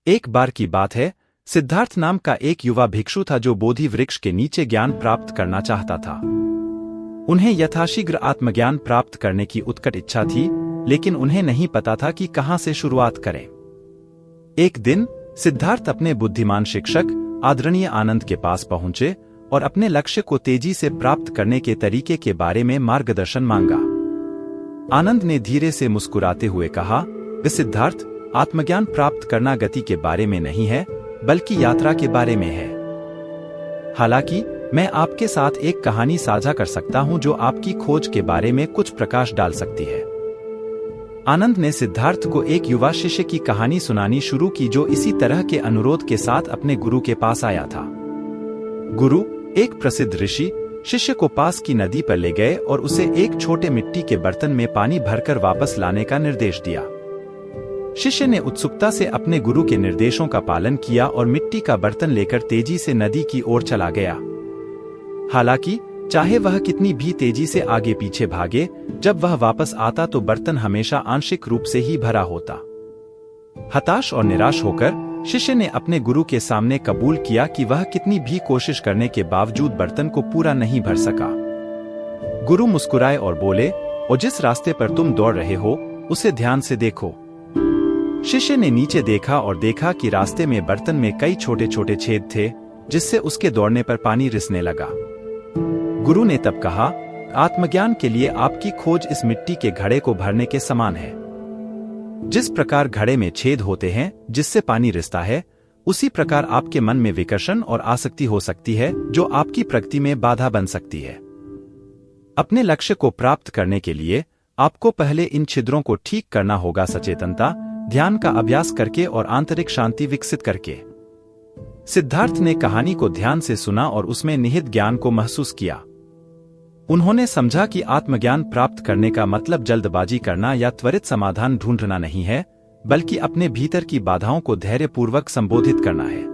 एक बार की बात है, सिद्धार्थ नाम का एक युवा भिक्षु था जो बोधि वृक्ष के नीचे ज्ञान प्राप्त करना चाहता था। उन्हें यथाशीघ्र आत्मज्ञान प्राप्त करने की उत्कट इच्छा थी, लेकिन उन्हें नहीं पता था कि कहां से शुरुआत करें। एक दिन सिद्धार्थ अपने बुद्धिमान शिक्षक आदरणीय आनंद के पास पहुंचे और अपने लक्ष्य को तेजी से प्राप्त करने के तरीके के बारे में मार्गदर्शन मांगा। आनंद ने धीरे से मुस्कुराते हुए कहा, सिद्धार्थ, आत्मज्ञान प्राप्त करना गति के बारे में नहीं है, बल्कि यात्रा के बारे में है। हालांकि मैं आपके साथ एक कहानी साझा कर सकता हूं जो आपकी खोज के बारे में कुछ प्रकाश डाल सकती है। आनंद ने सिद्धार्थ को एक युवा शिष्य की कहानी सुनानी शुरू की जो इसी तरह के अनुरोध के साथ अपने गुरु के पास आया था। गुरु, एक प्रसिद्ध ऋषि, शिष्य को पास की नदी पर ले गए और उसे एक छोटे मिट्टी के बर्तन में पानी भरकर वापस लाने का निर्देश दिया। शिष्य ने उत्सुकता से अपने गुरु के निर्देशों का पालन किया और मिट्टी का बर्तन लेकर तेजी से नदी की ओर चला गया। हालांकि चाहे वह कितनी भी तेजी से आगे पीछे भागे, जब वह वापस आता तो बर्तन हमेशा आंशिक रूप से ही भरा होता। हताश और निराश होकर शिष्य ने अपने गुरु के सामने कबूल किया कि वह कितनी भी कोशिश करने के बावजूद बर्तन को पूरा नहीं भर सका। गुरु मुस्कुराए और बोले, और जिस रास्ते पर तुम दौड़ रहे हो उसे ध्यान से देखो। शिष्य ने नीचे देखा और देखा कि रास्ते में बर्तन में कई छोटे छोटे छेद थे, जिससे उसके दौड़ने पर पानी रिसने लगा। गुरु ने तब कहा, आत्मज्ञान के लिए आपकी खोज इस मिट्टी के घड़े को भरने के समान है। जिस प्रकार घड़े में छेद होते हैं जिससे पानी रिसता है, उसी प्रकार आपके मन में विकर्षण और आसक्ति हो सकती है जो आपकी प्रगति में बाधा बन सकती है। अपने लक्ष्य को प्राप्त करने के लिए आपको पहले इन छिद्रों को ठीक करना होगा, सचेतनता, ध्यान का अभ्यास करके और आंतरिक शांति विकसित करके। सिद्धार्थ ने कहानी को ध्यान से सुना और उसमें निहित ज्ञान को महसूस किया। उन्होंने समझा कि आत्मज्ञान प्राप्त करने का मतलब जल्दबाजी करना या त्वरित समाधान ढूंढना नहीं है, बल्कि अपने भीतर की बाधाओं को धैर्यपूर्वक संबोधित करना है।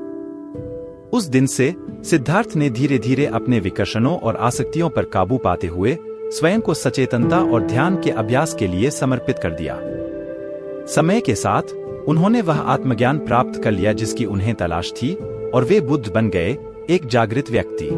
उस दिन से सिद्धार्थ ने धीरे धीरे अपने विकर्षणों और आसक्तियों पर काबू पाते हुए स्वयं को सचेतनता और ध्यान के अभ्यास के लिए समर्पित कर दिया। समय के साथ उन्होंने वह आत्मज्ञान प्राप्त कर लिया जिसकी उन्हें तलाश थी, और वे बुद्ध बन गए, एक जागृत व्यक्ति।